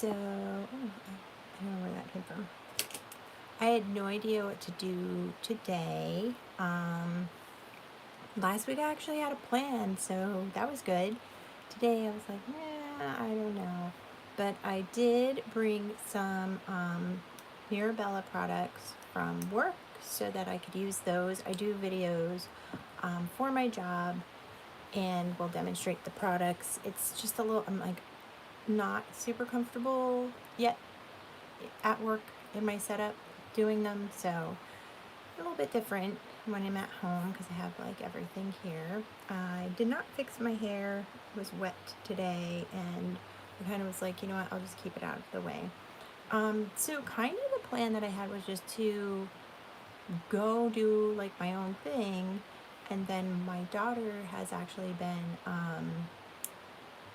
So, I don't know where that came from. I had no idea what to do today. Last week I actually had a plan, so that was good. Today I was like, nah, I don't know. But I did bring some Mirabella products from work so that I could use those. I do videos for my job and will demonstrate the products. It's just a little, I'm like not super comfortable yet at work in my setup doing them, so a little bit different when I'm at home because I have like everything here. I did not fix my hair. It was wet today and I kind of was like, you know what, I'll just keep it out of the way. So kind of the plan that I had was just to go do like my own thing, and then my daughter has actually been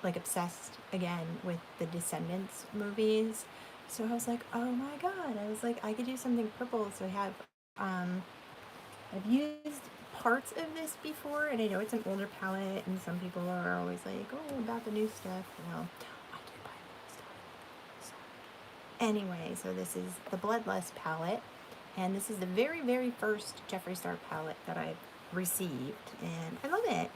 like obsessed again with the Descendants movies. So I was like, oh my god, I was like, I could do something purple. So I have I've used parts of this before, and I know it's an older palette, and some people are always like, oh, about the new stuff. Well, I did buy the new stuff. So. Anyway, so this is the Bloodlust Palette, and this is the very, very first Jeffree Star palette that I've received, and I love it.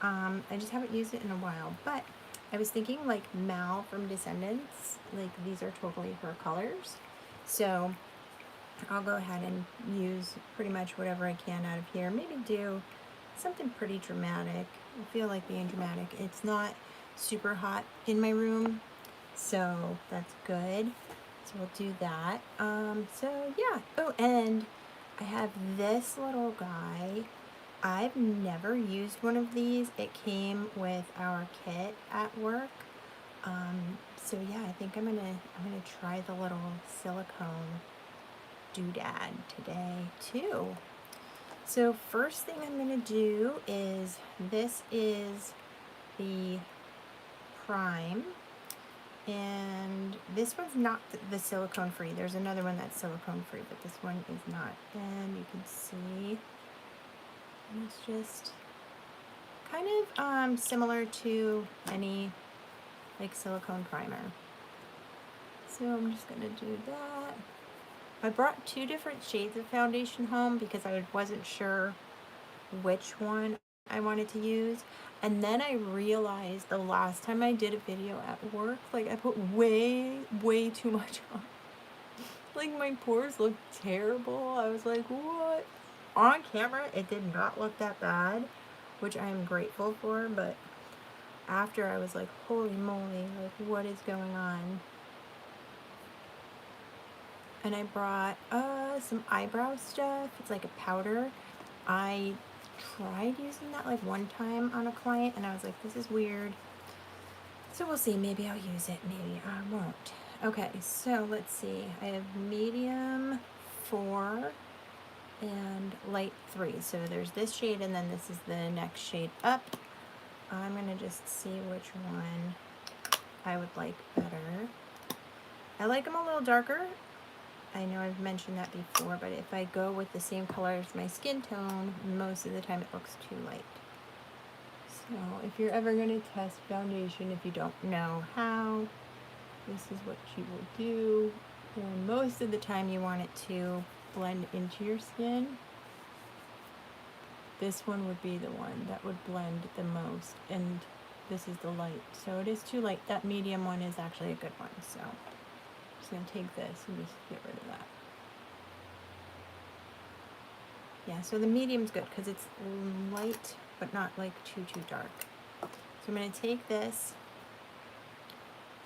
I just haven't used it in a while, but I was thinking like Mal from Descendants, like these are totally her colors. So I'll go ahead and use pretty much whatever I can out of here. Maybe do something pretty dramatic. I feel like being dramatic. It's not super hot in my room, so that's good. So we'll do that. So yeah. Oh, and I have this little guy. I've never used one of these. It came with our kit at work. So yeah, I think I'm gonna try the little silicone doodad today too. So first thing I'm gonna do is, this is the prime, and this one's not the silicone free. There's another one that's silicone free, but this one is not. And you can see it's just kind of similar to any like silicone primer. So I'm just gonna do that. I brought 2 different shades of foundation home because I wasn't sure which one I wanted to use. And then I realized the last time I did a video at work, like I put way too much on. Like my pores looked terrible. I was like, what? On camera, it did not look that bad, which I am grateful for, but after I was like, holy moly, like what is going on? And I brought some eyebrow stuff. It's like a powder. I tried using that like one time on a client and I was like, this is weird. So we'll see. Maybe I'll use it. Maybe I won't. Okay, so let's see. I have medium 4 and light 3. So there's this shade and then this is the next shade up. I'm going to just see which one I would like better. I like them a little darker. I know I've mentioned that before, but if I go with the same color as my skin tone, most of the time it looks too light. So if you're ever going to test foundation, if you don't know how, this is what you will do. And most of the time you want it to blend into your skin. This one would be the one that would blend the most, and this is the light. So it is too light. That medium one is actually a good one, so I'm just going to take this and just get rid of that. Yeah, so the medium's good because it's light, but not like too dark. So I'm going to take this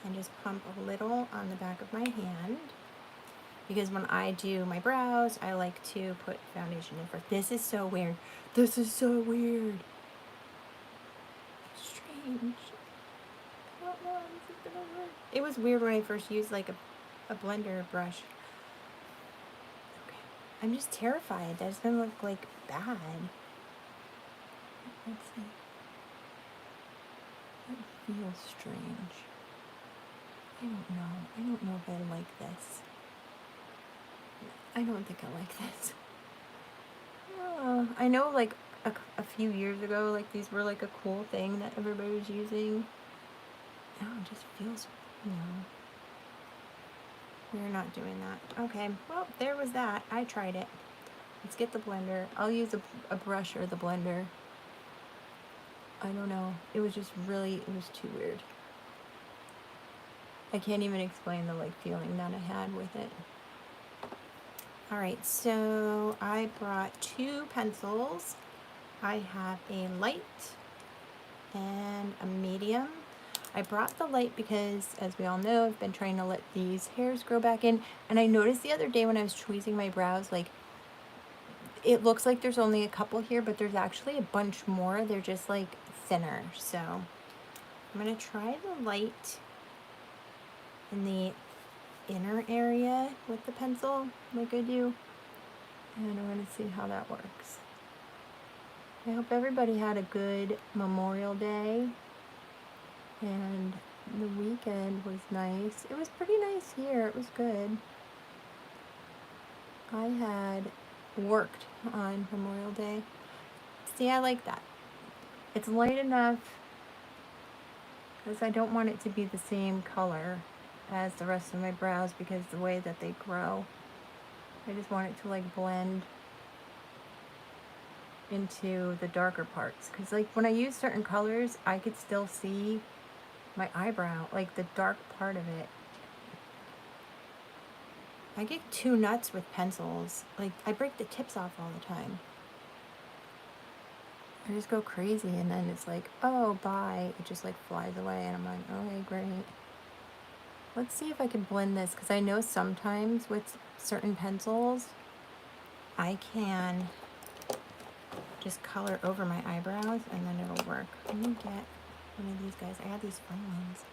and just pump a little on the back of my hand, because when I do my brows, I like to put foundation in first. This is so weird. This is so weird. Strange. I don't know how this is gonna work. It was weird when I first used like a blender brush. Okay. I'm just terrified. That it's gonna look like bad. Let's see. It feels strange. I don't know. I don't know if I like this. I don't think I like this. I know like a few years ago, like these were like a cool thing that everybody was using. Now it just feels, you know, We're not doing that. Okay, well, there was that. I tried it. Let's get the blender. I'll use a brush or the blender. I don't know. It was just really, it was too weird. I can't even explain the like feeling that I had with it. Alright, so I brought 2 pencils. I have a light and a medium. I brought the light because, as we all know, I've been trying to let these hairs grow back in. And I noticed the other day when I was tweezing my brows, like, it looks like there's only a couple here, but there's actually a bunch more. They're just, like, thinner. So I'm going to try the light in the inner area with the pencil, like I do. And I'm going to see how that works. I hope everybody had a good Memorial Day. And the weekend was nice. It was pretty nice here. It was good. I had worked on Memorial Day. See, I like that. It's light enough because I don't want it to be the same color as the rest of my brows because the way that they grow. I just want it to like blend into the darker parts. Because like when I use certain colors, I could still see my eyebrow, like the dark part of it. I get too nuts with pencils. Like, I break the tips off all the time. I just go crazy, and then it's like, oh, bye. It just, like, flies away, and I'm like, okay, great. Let's see if I can blend this, because I know sometimes with certain pencils, I can just color over my eyebrows, and then it'll work. Let me get one of these guys. I have these fun ones.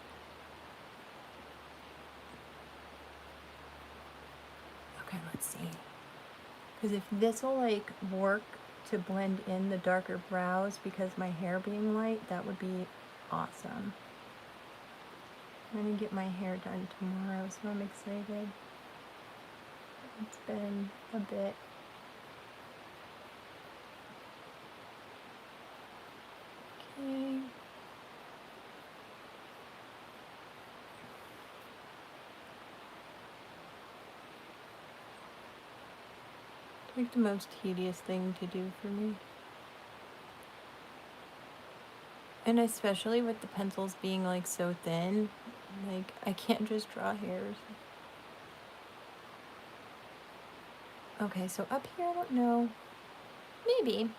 Okay, let's see. Because if this will like work to blend in the darker brows because my hair being light, that would be awesome. I'm going to get my hair done tomorrow, so I'm excited. It's been a bit. Okay. Like the most tedious thing to do for me. And especially with the pencils being like so thin, like I can't just draw hairs. Okay, so up here, I don't know. Maybe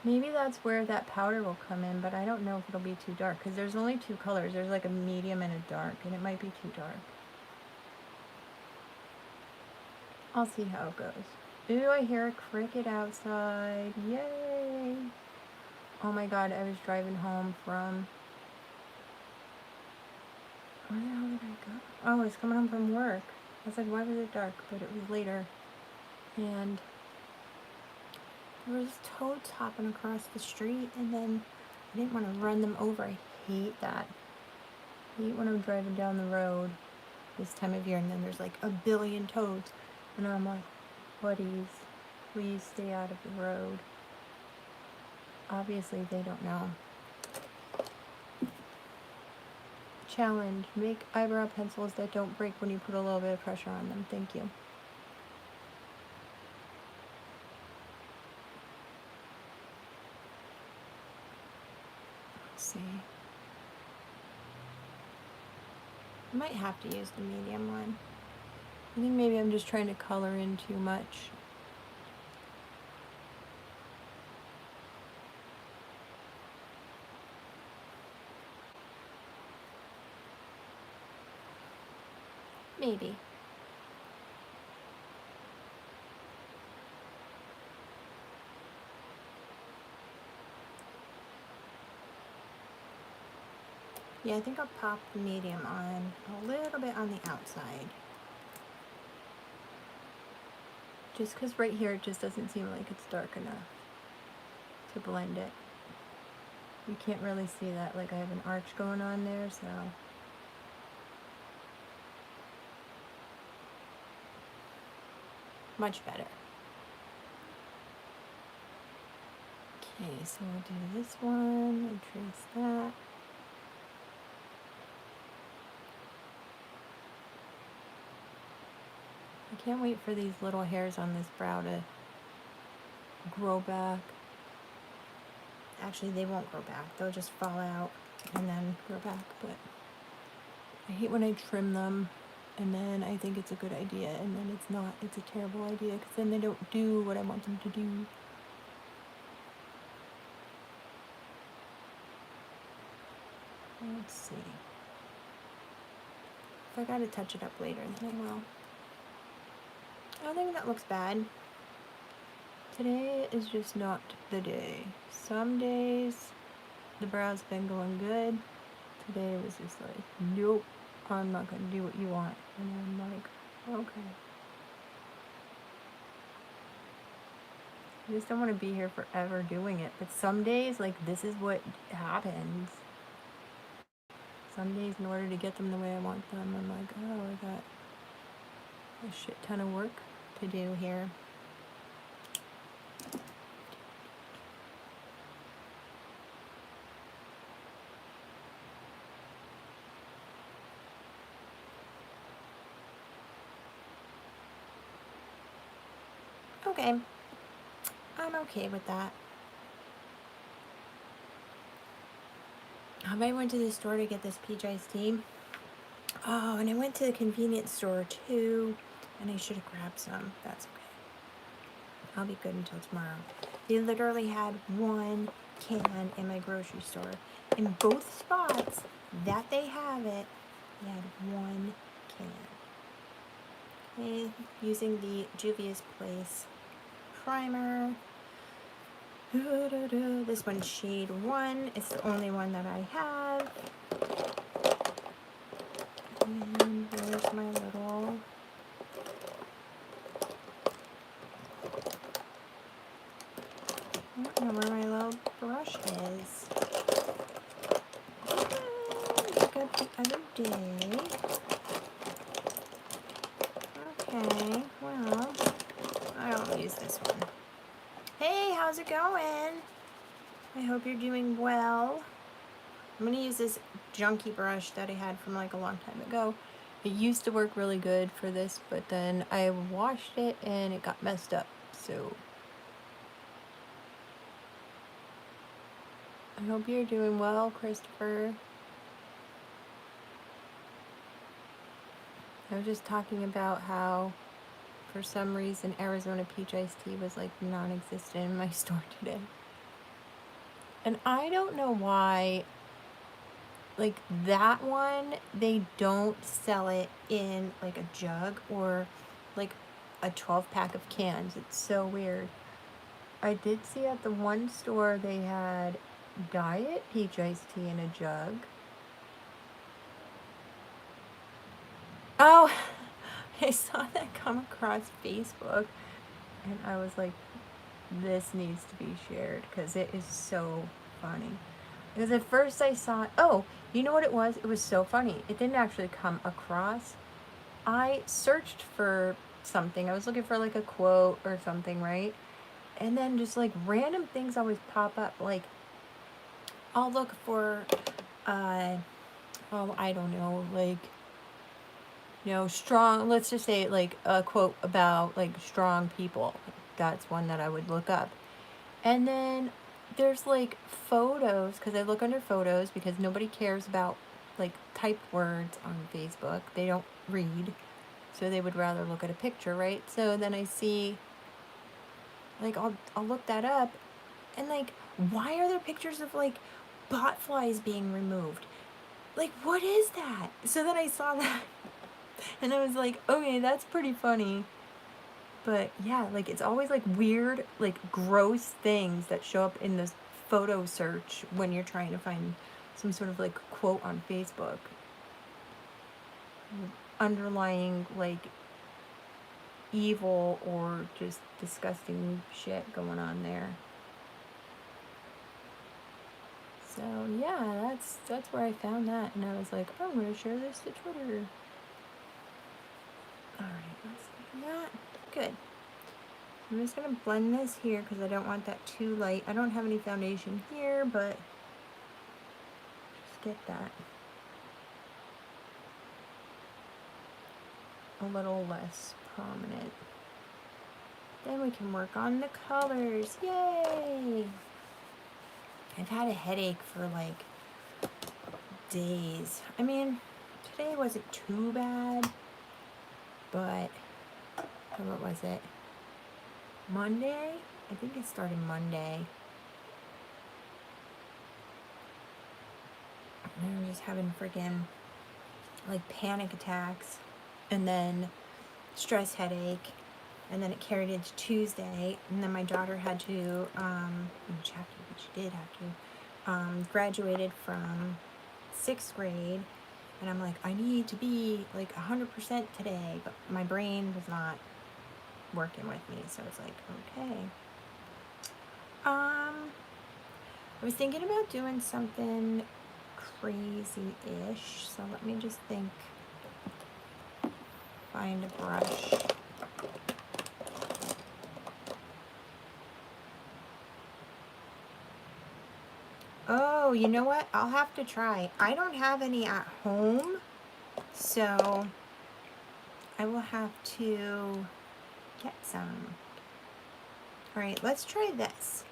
that's where that powder will come in, but I don't know if it'll be too dark because there's only 2 colors. There's like a medium and a dark, and it might be too dark. I'll see how it goes. Ooh, I hear a cricket outside. Yay! Oh my god, I was driving home from... Where the hell did I go? Oh, I was coming home from work. I was like, why was it dark? But it was later. And there was toads hopping across the street, and then I didn't want to run them over. I hate that. I hate when I'm driving down the road this time of year, and then there's like a billion toads. And I'm like, buddies, please stay out of the road. Obviously, they don't know. Challenge, make eyebrow pencils that don't break when you put a little bit of pressure on them. Thank you. Let's see. I might have to use the medium one. I think maybe I'm just trying to color in too much. Maybe. Yeah, I think I'll pop the medium on a little bit on the outside. Just because right here it just doesn't seem like it's dark enough to blend it. You can't really see that, like I have an arch going on there, so. Much better. Okay, so we'll do this one and trace that. I can't wait for these little hairs on this brow to grow back. Actually, they won't grow back. They'll just fall out and then grow back. But I hate when I trim them and then I think it's a good idea and then it's not. It's a terrible idea because then they don't do what I want them to do. Let's see. If I gotta touch it up later, then I will. I don't think that looks bad. Today is just not the day. Some days the brow's been going good. Today was just like, nope, I'm not gonna do what you want. And I'm like, okay. I just don't want to be here forever doing it. But some days, like, this is what happens. Some days, in order to get them the way I want them, I'm like, oh, I got a shit ton of work to do here. Okay. I'm okay with that. I went to the store to get this peach iced tea. Oh, and I went to the convenience store too, and I should have grabbed some. That's okay. I'll be good until tomorrow. They literally had one can in my grocery store. In both spots that they have it, they had one can. Okay, using the Juvias Place primer. This one's shade 1. It's the only one that I have. And there's my little I don't know where my little brush is. Look at the other day. Okay, well, I don't use this one. Hey, how's it going? I hope you're doing well. I'm going to use this junky brush that I had from like a long time ago. It used to work really good for this, but then I washed it and it got messed up. So I hope you're doing well, Christopher. I was just talking about how for some reason Arizona peach iced tea was like non-existent in my store today. And I don't know why. Like that one, they don't sell it in like a jug or like a 12-pack of cans. It's so weird. I did see at the one store they had diet peach iced tea in a jug. Oh, I saw that come across Facebook and I was like, this needs to be shared because it is so funny. Because at first I saw, oh, you know what it was? It was so funny. It didn't actually come across. I searched for something. I was looking for like a quote or something, right? And then just like random things always pop up. Like I'll look for, oh, I don't know, like, you know, strong, let's just say like a quote about like strong people. That's one that I would look up. And then there's like photos, because I look under photos because nobody cares about like typed words on Facebook. They don't read, so they would rather look at a picture, right? So then I see, like, I'll look that up, and like, why are there pictures of like bot flies being removed? Like, what is that? So then I saw that, and I was like, okay, that's pretty funny. But yeah, like it's always like weird, like gross things that show up in this photo search when you're trying to find some sort of like quote on Facebook. Underlying like evil or just disgusting shit going on there. So yeah, that's where I found that, and I was like, I'm gonna share this to Twitter. Alright, let's do that. Good. I'm just going to blend this here because I don't want that too light. I don't have any foundation here, but just get that a little less prominent. Then we can work on the colors. Yay! I've had a headache for like days. I mean, today wasn't too bad, but what was it? Monday? I think it started Monday. And I'm just having freaking like panic attacks and then stress headache, and then it carried into Tuesday, and then my daughter had to she did have to graduated from 6th grade, and I'm like, I need to be like 100% today, but my brain was not working with me, so it's like, okay. I was thinking about doing something crazy-ish, so let me just think. Find a brush. Oh, you know what? I'll have to try. I don't have any at home, so I will have to get some. All right, let's try this.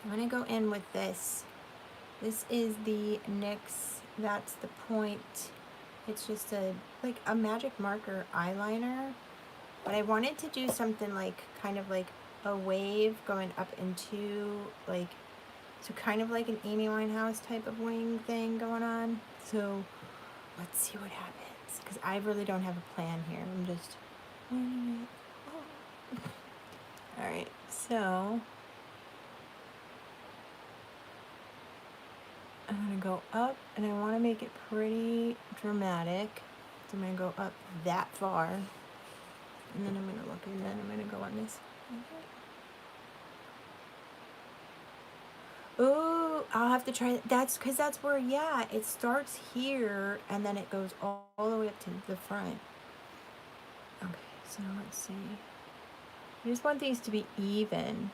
I'm gonna go in with this. This is the NYX That's the Point. It's just a magic marker eyeliner, but I wanted to do something like kind of like a wave going up into like, so kind of like an Amy Winehouse type of wing thing going on. So let's see what happens, because I really don't have a plan here. I'm just winging it. Oh. All right, so I'm gonna go up, and I want to make it pretty dramatic. So I'm gonna go up that far, and then I'm gonna look, and then I'm gonna go on this. Oh, I'll have to try. That's because that's where, yeah, it starts here, and then it goes all the way up to the front. Okay, so let's see. I just want these to be even.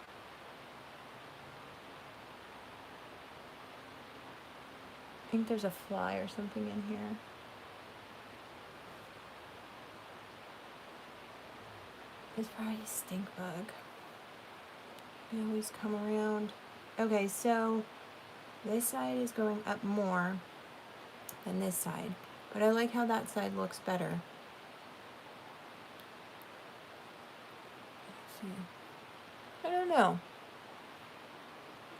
I think there's a fly or something in here. It's probably a stink bug. They always come around. Okay, so this side is going up more than this side, but I like how that side looks better. Let's see. I don't know.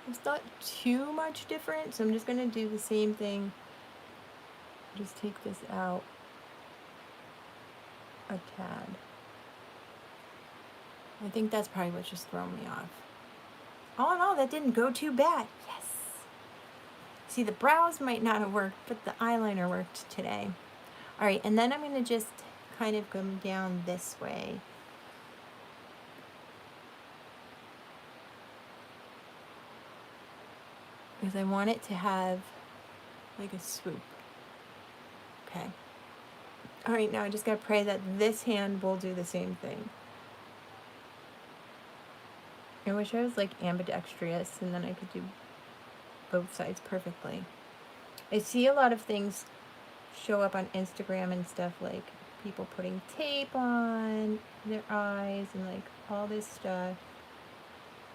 It's not too much different, so I'm just gonna do the same thing. Just take this out a tad. I think that's probably what's just throwing me off. All in all, that didn't go too bad. Yes. See, the brows might not have worked, but the eyeliner worked today. All right, and then I'm going to just kind of go down this way. Because I want it to have like a swoop. Okay. All right, now I just got to pray that this hand will do the same thing. I wish I was like ambidextrous and then I could do both sides perfectly. I see a lot of things show up on Instagram and stuff, like people putting tape on their eyes and like all this stuff.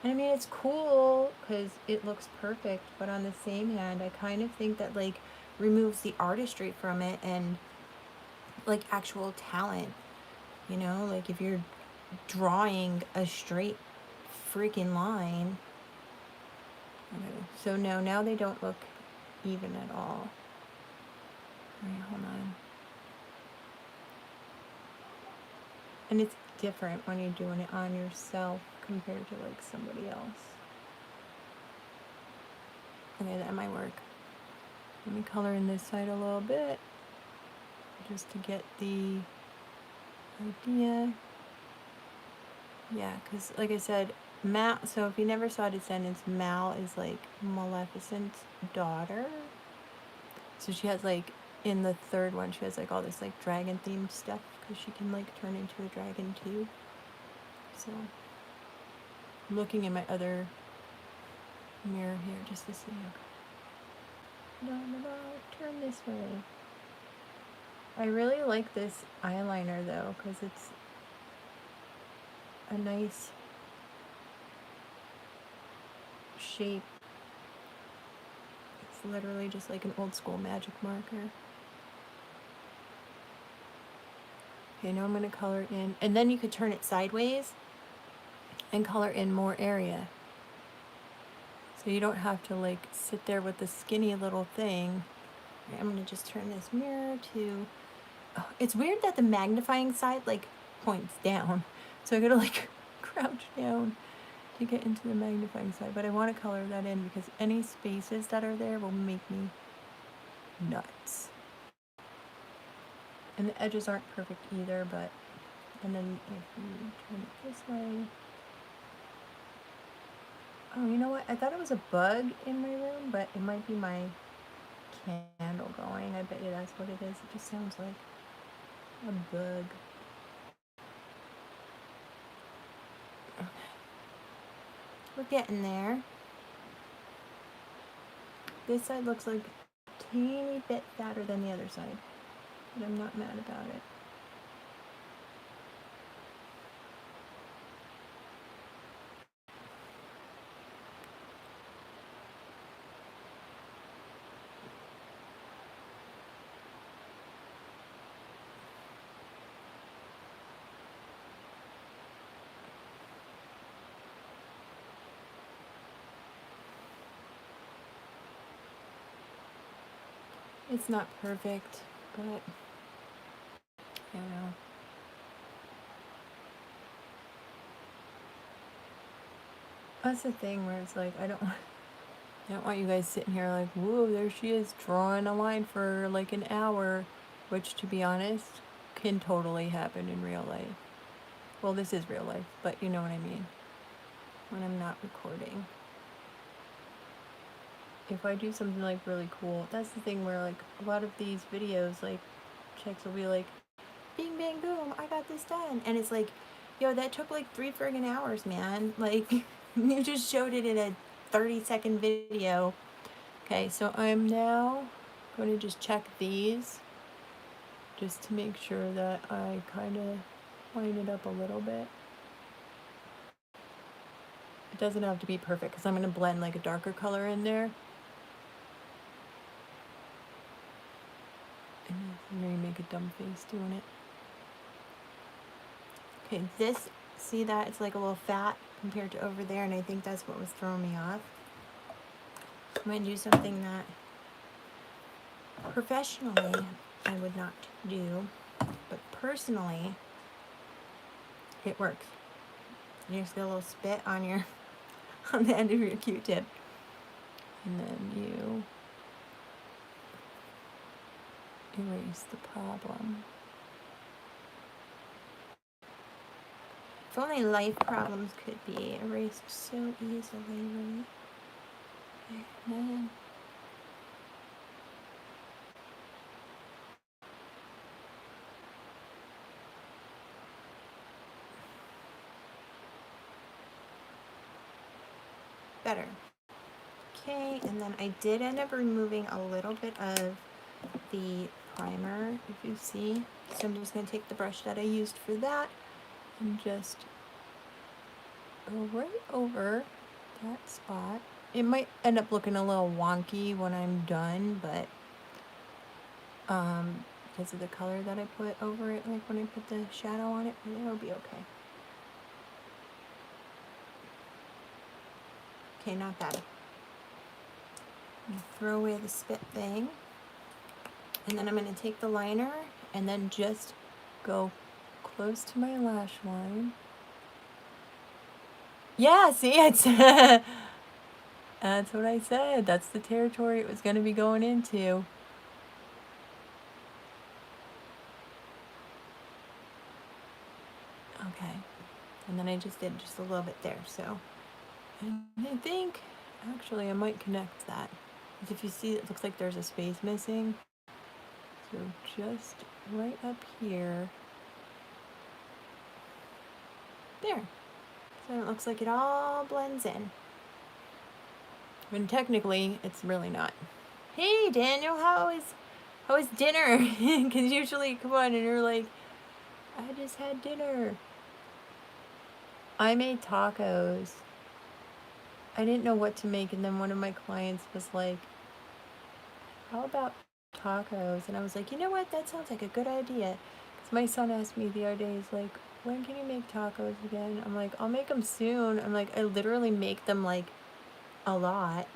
And I mean, it's cool because it looks perfect, but on the same hand, I kind of think that like removes the artistry from it and like actual talent, you know, like if you're drawing a straight freaking line. Okay, so no, now they don't look even at all. All right, hold on. And it's different when you're doing it on yourself compared to like somebody else. Okay, that might work. Let me color in this side a little bit just to get the idea. Yeah, because like I said, Mal, so if you never saw Descendants, Mal is like Maleficent's daughter. So she has like, in the third one, she has like all this like dragon themed stuff because she can like turn into a dragon too. So I'm looking in my other mirror here just to see. Okay. No, turn this way. I really like this eyeliner though, because it's a nice shape. It's literally just like an old school magic marker. Okay, now I'm going to color in, and then you could turn it sideways and color in more area. So you don't have to like sit there with the skinny little thing. Okay, I'm going to just turn this mirror to, oh, it's weird that the magnifying side like points down. So I got to like crouch down to get into the magnifying side, but I want to color that in because any spaces that are there will make me nuts. And the edges aren't perfect either, but, and then if you turn it this way. Oh, you know what? I thought it was a bug in my room, but it might be my candle going. I bet you that's what it is. It just sounds like a bug. Okay. We're getting there. This side looks like a teeny bit fatter than the other side, but I'm not mad about it. It's not perfect, but I don't know. That's the thing where it's like, I don't want you guys sitting here like, whoa, there she is drawing a line for like an hour, which to be honest, can totally happen in real life. Well, this is real life, but you know what I mean. When I'm not recording. If I do something like really cool, that's the thing where like a lot of these videos, like chicks will be like, bing bang boom, I got this done. And it's like, yo, that took like 3 friggin' hours, man. Like, you just showed it in a 30-second video. Okay, so I'm now going to just check these just to make sure that I kind of line it up a little bit. It doesn't have to be perfect because I'm going to blend like a darker color in there. And then make a dumb face doing it. Okay, this, see that? It's like a little fat compared to over there, and I think that's what was throwing me off. I'm going to do something that professionally I would not do, but personally it works. You just get a little spit on your on the end of your Q-tip, and then you erase the problem. If only life problems could be erased so easily, right? Okay, and then better. Okay, and then I did end up removing a little bit of the primer, if you see. So I'm just going to take the brush that I used for that and just go right over that spot. It might end up looking a little wonky when I'm done, but because of the color that I put over it, like when I put the shadow on it, it'll be okay. Okay, not bad. Throw away the spit thing. And then I'm going to take the liner and then just go close to my lash line. Yeah, see, it's that's what I said. That's the territory it was going to be going into. Okay. And then I just did just a little bit there, so. And I think, actually, I might connect that. Because if you see, it looks like there's a space missing. So just right up here. There. So it looks like it all blends in. When technically, it's really not. Hey, Daniel, how is How was dinner? Because usually you come on and you're like, I just had dinner. I made tacos. I didn't know what to make, and then one of my clients was like, how about tacos? And I was like, you know what? That sounds like a good idea. Because my son asked me the other day, he's like, when can you make tacos again? I'm like, I'll make them soon. I'm like, I literally make them like a lot.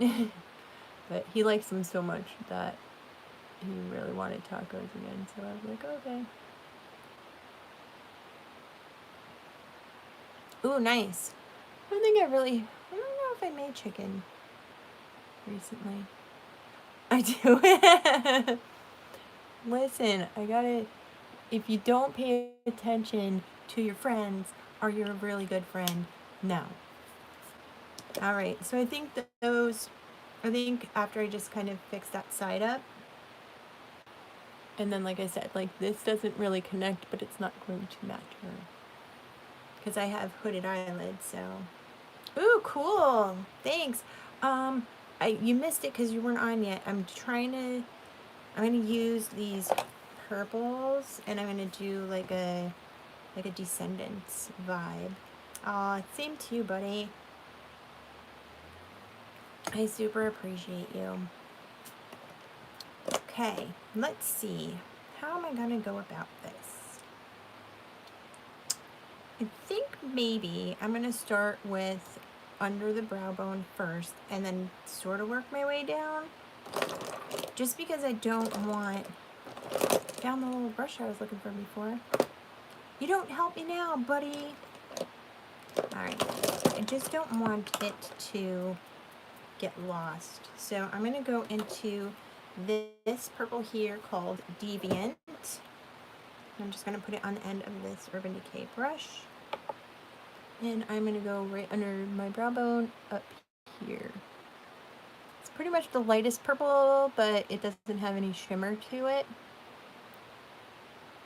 But he likes them so much that he really wanted tacos again. So I was like, okay. Ooh, nice. I don't know if I made chicken recently. I do. Listen, if you don't pay attention to your friends, are you a really good friend? No. All right, so I think after I just kind of fix that side up, and then like I said, like this doesn't really connect, but it's not going to matter. Because I have hooded eyelids, so. Ooh, cool. Thanks. You missed it because you weren't on yet. I'm going to use these purples, and I'm going to do like a Descendants vibe. Aw, same to you, buddy. I super appreciate you. Okay, let's see. How am I going to go about this? I think maybe I'm going to start with under the brow bone first and then sort of work my way down. Just because I don't want... Found the little brush I was looking for before. You don't help me now, buddy. Alright. I just don't want it to get lost. So I'm going to go into this purple here called Deviant. I'm just going to put it on the end of this Urban Decay brush. And I'm going to go right under my brow bone up here. It's pretty much the lightest purple, but it doesn't have any shimmer to it.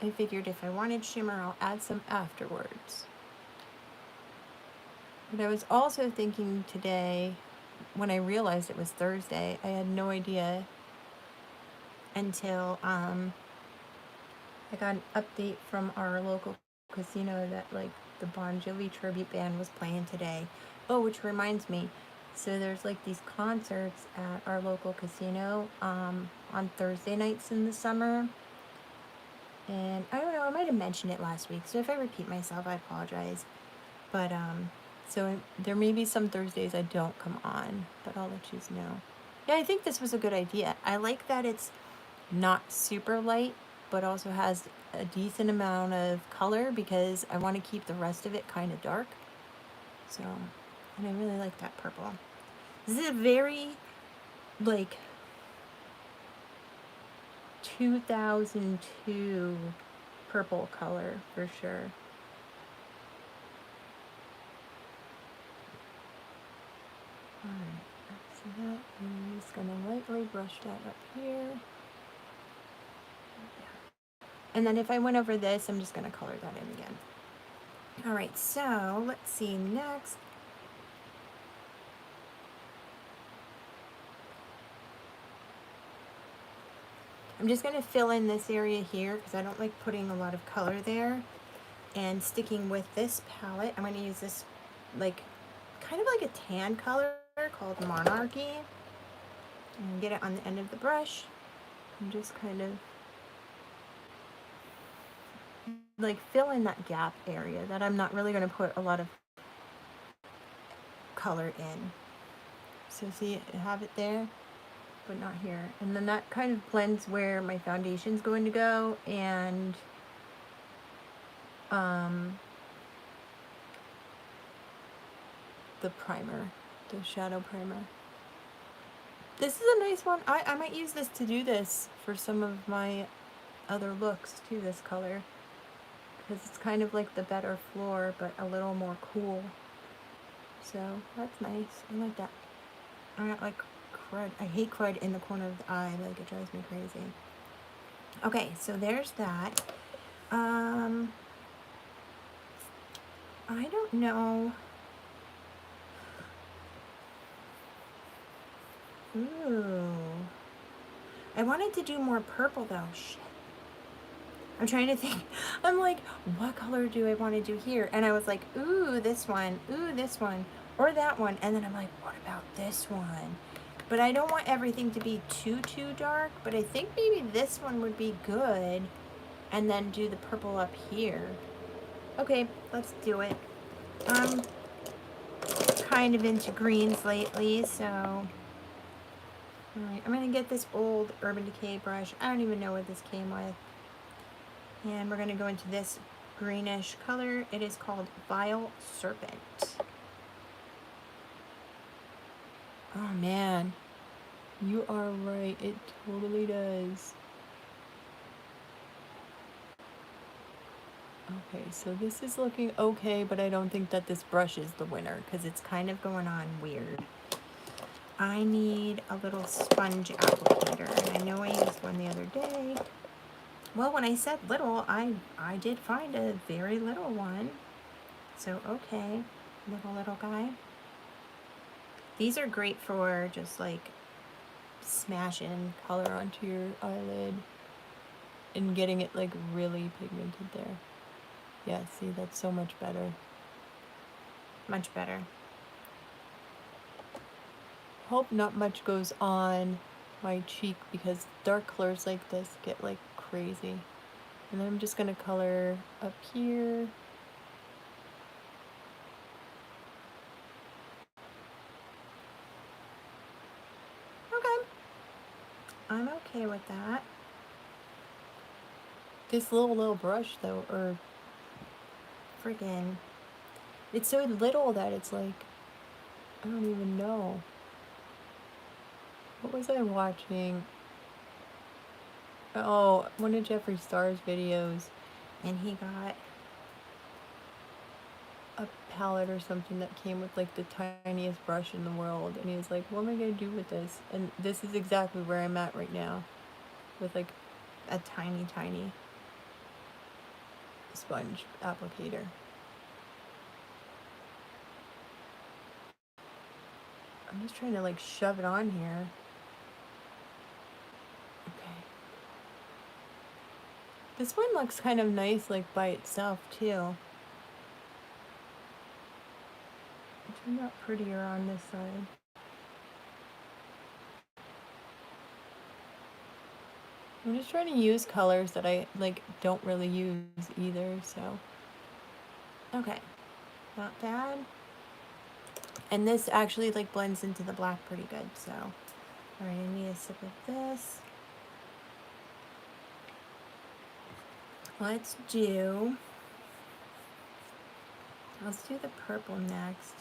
I figured if I wanted shimmer, I'll add some afterwards. But I was also thinking today, when I realized it was Thursday, I had no idea until I got an update from our local casino that like the Bon Jovi tribute band was playing today. Oh, which reminds me, so there's like these concerts at our local casino on Thursday nights in the summer. And I don't know, I might have mentioned it last week, so if I repeat myself, I apologize. But so there may be some Thursdays I don't come on, but I'll let you know. Yeah, I think this was a good idea. I like that it's not super light, but also has a decent amount of color because I want to keep the rest of it kind of dark. So, and I really like that purple. This is a very, like, 2002 purple color for sure. Alright, see that? I'm just going to lightly brush that up here. And then if I went over this, I'm just going to color that in again. Alright, so let's see next. I'm just going to fill in this area here because I don't like putting a lot of color there. And sticking with this palette, I'm going to use this like kind of like a tan color called Monarchy. And get it on the end of the brush. And just kind of like fill in that gap area that I'm not really going to put a lot of color in. So see, I have it there, but not here. And then that kind of blends where my foundation's going to go, and the primer, the shadow primer. This is a nice one. I might use this to do this for some of my other looks too, this color. Because it's kind of like the better floor, but a little more cool. So that's nice. I like that. I got like crud. I hate crud in the corner of the eye. Like, it drives me crazy. Okay, so there's that. I don't know. Ooh. I wanted to do more purple though. Shit. I'm trying to think. I'm like, what color do I want to do here? And I was like, ooh, this one, or that one. And then I'm like, what about this one? But I don't want everything to be too dark, but I think maybe this one would be good. And then do the purple up here. Okay, let's do it. I'm kind of into greens lately, so. Alright, I'm going to get this old Urban Decay brush. I don't even know what this came with. And we're going to go into this greenish color. It is called Vile Serpent. Oh man, you are right. It totally does. Okay, so this is looking okay, but I don't think that this brush is the winner because it's kind of going on weird. I need a little sponge applicator, and I know I used one the other day. Well, when I said little, I did find a very little one. So, okay, little guy. These are great for just like smashing color onto your eyelid and getting it like really pigmented there. Yeah, see, that's so much better. Much better. Hope not much goes on my cheek because dark colors like this get like crazy. And then I'm just gonna color up here. Okay. I'm okay with that. This little brush though, or friggin', it's so little that it's like, I don't even know. What was I watching? Oh, one of Jeffree Star's videos, and he got a palette or something that came with like the tiniest brush in the world, and he was like, what am I gonna do with this? And this is exactly where I'm at right now, with like a tiny sponge applicator. I'm just trying to like shove it on here. Okay. This one looks kind of nice like by itself too. It turned out prettier on this side. I'm just trying to use colors that I like don't really use either, so. Okay, not bad. And this actually like blends into the black pretty good, so. All right, I need a sip of this. Let's do the purple next.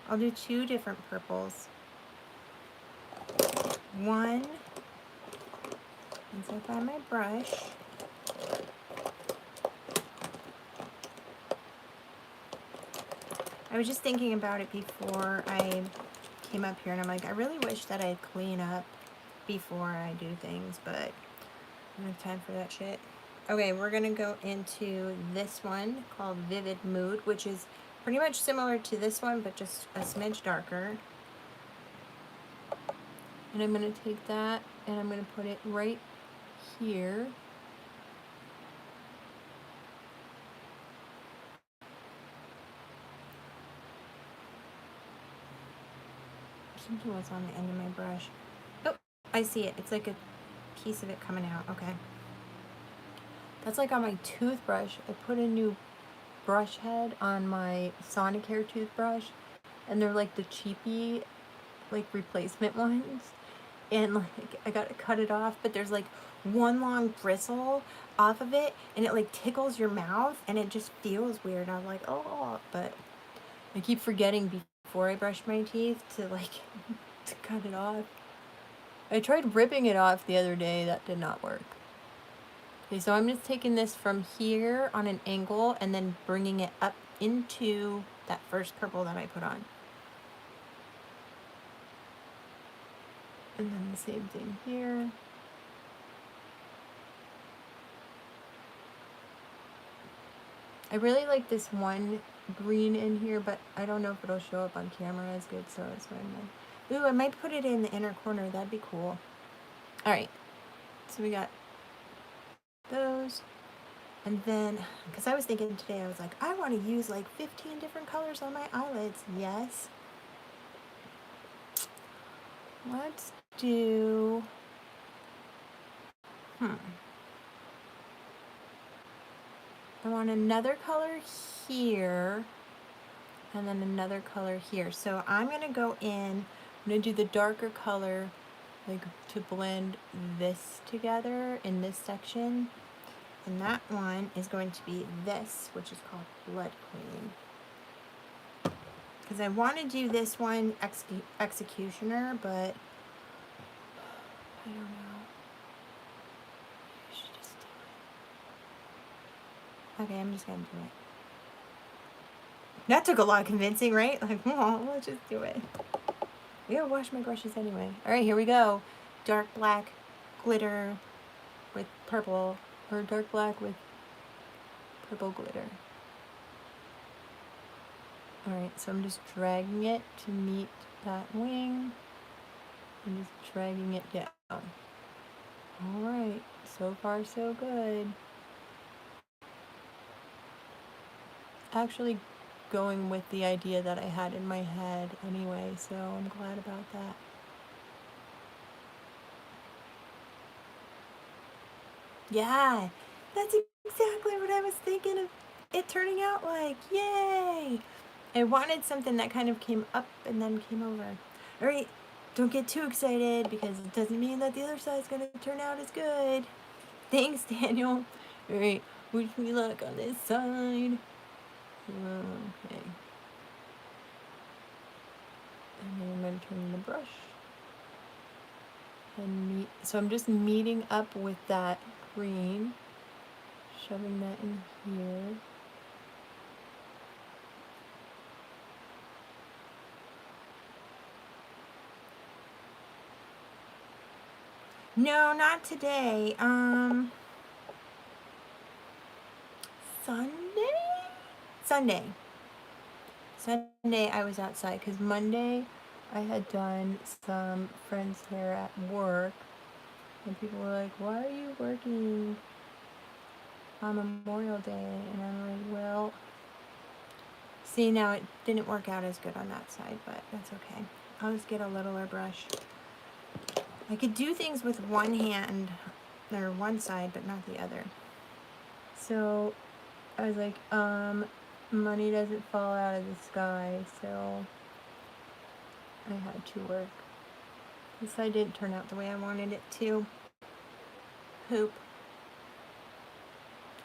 I'll do two different purples. One, once I find my brush, I was just thinking about it before I came up here, and I'm like, I really wish that I'd clean up before I do things, but I don't have time for that shit. Okay, we're gonna go into this one called Vivid Mood, which is pretty much similar to this one, but just a smidge darker. And I'm gonna take that and I'm gonna put it right here. Something was on the end of my brush. Oh, I see it. It's like a piece of it coming out. Okay. That's like on my toothbrush. I put a new brush head on my Sonicare toothbrush, and they're like the cheapy, like replacement ones. And like I gotta cut it off, but there's like one long bristle off of it, and it like tickles your mouth, and it just feels weird. I'm like, oh, but I keep forgetting before I brush my teeth to like to cut it off. I tried ripping it off the other day. That did not work. Okay, so I'm just taking this from here on an angle and then bringing it up into that first purple that I put on. And then the same thing here. I really like this one green in here, but I don't know if it'll show up on camera as good, so that's why I'm like, ooh, I might put it in the inner corner. That'd be cool. All right, so we got those. And then, because I was thinking today, I was like, I want to use like 15 different colors on my eyelids. Yes. Let's do, I want another color here, and then another color here. So I'm going to go in, I'm going to do the darker color, like to blend this together in this section. And that one is going to be this, which is called Blood Queen. Because I want to do this one Executioner, but I don't know. I should just do it. Okay, I'm just going to do it. That took a lot of convincing, right? Like, oh, let's just do it. I gotta wash my brushes anyway. All right, here we go. Dark black glitter with purple, or dark black with purple glitter. All right, so I'm just dragging it to meet that wing. I'm just dragging it down. All right, so far so good. Actually going with the idea that I had in my head anyway, so I'm glad about that. Yeah, that's exactly what I was thinking of it turning out like. Yay! I wanted something that kind of came up and then came over. All right, don't get too excited because it doesn't mean that the other side's going to turn out as good. Thanks, Daniel. All right, wish me luck on this side. Okay. And then I'm going to turn the brush. And so I'm just meeting up with that green, shoving that in here. No, not today. Sunday I was outside because Monday I had done some friend's hair at work, and people were like, why are you working on Memorial Day? And I'm like, well, see, now it didn't work out as good on that side, but that's okay. I'll just get a littler brush. I could do things with one hand or one side, but not the other. So I was like, money doesn't fall out of the sky, so I had to work. This side didn't turn out the way I wanted it to. Poop.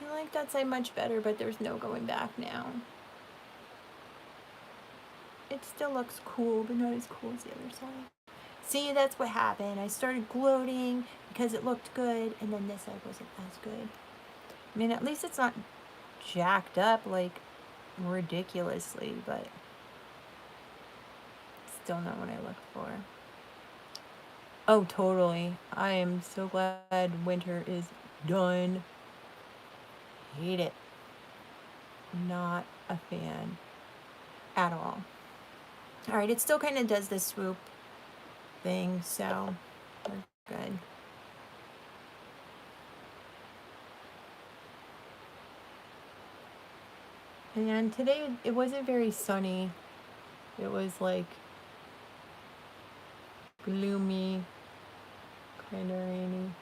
I like that side much better, but there's no going back now. It still looks cool, but not as cool as the other side. See, that's what happened. I started gloating because it looked good, and then this side wasn't as good. I mean, at least it's not jacked up like ridiculously, but still not what I looked for. Oh, totally. I am so glad winter is done. Hate it. Not a fan at all. All right, it still kind of does this swoop thing, so we're good. And today it wasn't very sunny. It was like gloomy, kind of rainy.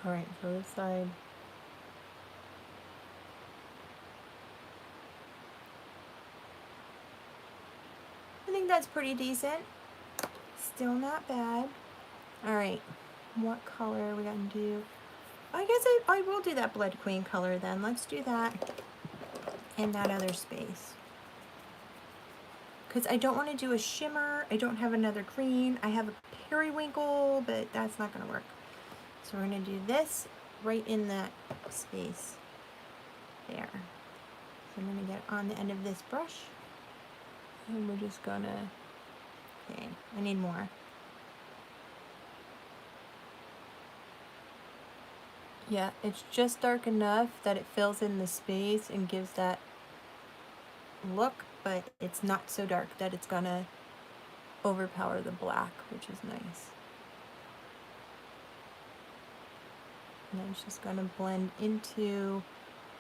All right, so this side. I think that's pretty decent. Still not bad. All right, what color are we gonna do? I guess I will do that Blood Queen color then. Let's do that in that other space. Because I don't want to do a shimmer. I don't have another green. I have a periwinkle, but that's not going to work. So we're going to do this right in that space there. So I'm going to get on the end of this brush. And we're just going to, okay, I need more. Yeah, it's just dark enough that it fills in the space and gives that look, but it's not so dark that it's gonna overpower the black, which is nice. And then it's just gonna blend into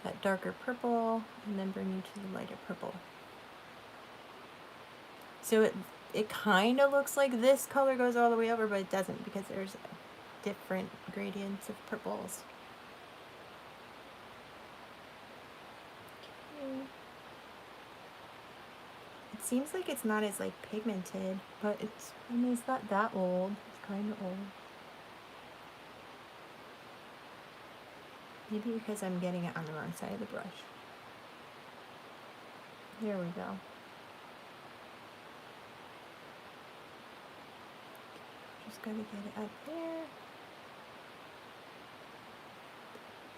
that darker purple and then bring you to the lighter purple. So it kind of looks like this color goes all the way over, but it doesn't because there's different gradients of purples. Okay. It seems like it's not as like pigmented, but it's, I mean, it's not that old. It's kind of old. Maybe because I'm getting it on the wrong side of the brush. There we go. Just gotta get it up there.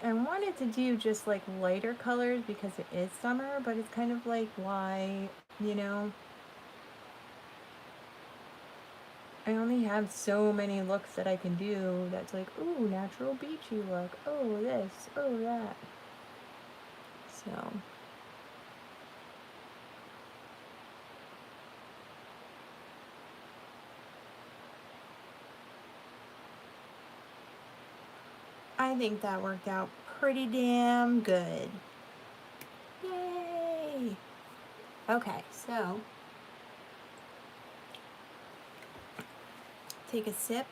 I wanted to do just like lighter colors because it is summer, but it's kind of like why, you know. I only have so many looks that I can do that's like, ooh, natural beachy look, oh this, oh that. So I think that worked out pretty damn good. Yay! Okay, so take a sip.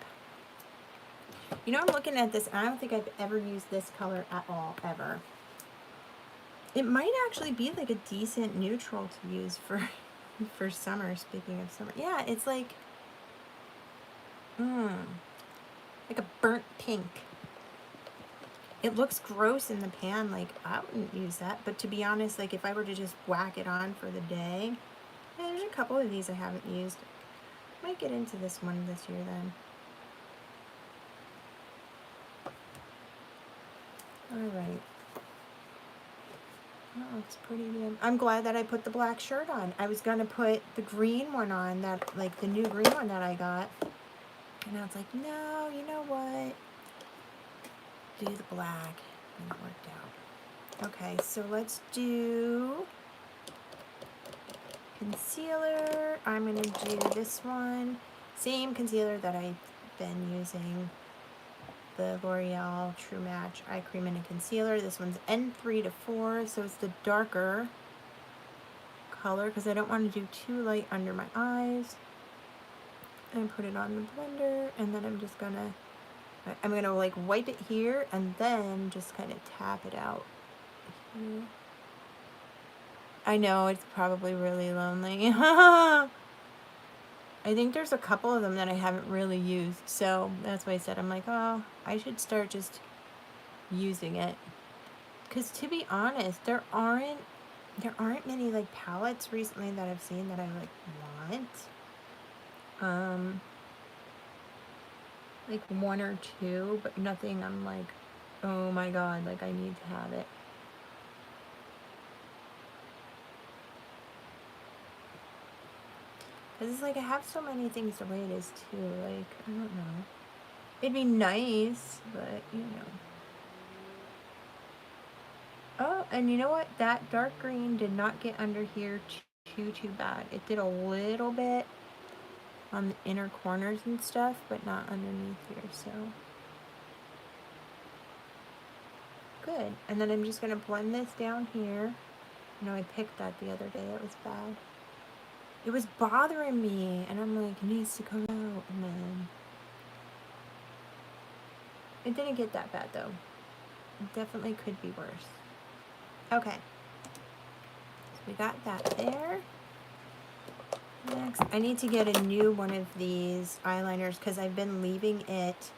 You know, I'm looking at this, and I don't think I've ever used this color at all, ever. It might actually be like a decent neutral to use for summer, speaking of summer. Yeah, it's like, like a burnt pink. It looks gross in the pan, like I wouldn't use that, but to be honest, like if I were to just whack it on for the day, yeah, there's a couple of these I haven't used. Might get into this one this year then. Alright. Oh, it's pretty good. I'm glad that I put the black shirt on. I was gonna put the green one on, that like the new green one that I got. And I was like, no, you know what? Do the black. And it worked out. Okay, so let's do concealer. I'm gonna do this one. Same concealer that I've been using. The L'Oreal True Match Eye Cream and a Concealer. This one's N3 to 4, so it's the darker color because I don't want to do too light under my eyes. And put it on the blender, and then I'm just gonna, like wipe it here and then just kind of tap it out here. I know, it's probably really lonely. I think there's a couple of them that I haven't really used, so that's why I said, I'm like, oh, I should start just using it. Because to be honest, there aren't many like palettes recently that I've seen that I like want. Like one or two, but nothing I'm like, oh my god, like I need to have it. Because it's like I have so many things the way it is too, like, I don't know. It'd be nice, but you know. Oh, and you know what? That dark green did not get under here too bad. It did a little bit on the inner corners and stuff, but not underneath here, so. Good. And then I'm just going to blend this down here. You know, I picked that the other day. It was bad. It was bothering me, and I'm like, it needs to come out, and then it didn't get that bad though. It definitely could be worse. Okay, so we got that there. Next, I need to get a new one of these eyeliners because I've been leaving it.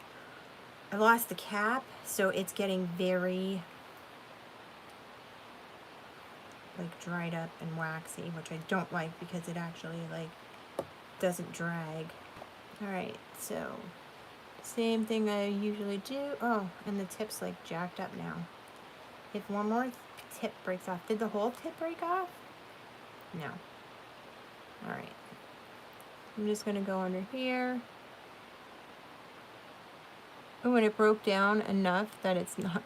I lost the cap, so it's getting very like dried up and waxy, which I don't like because it actually like doesn't drag. Alright, so same thing I usually do. Oh, and the tip's like jacked up now. If one more tip breaks off. Did the whole tip break off? No. Alright. I'm just going to go under here. Oh, and it broke down enough that it's not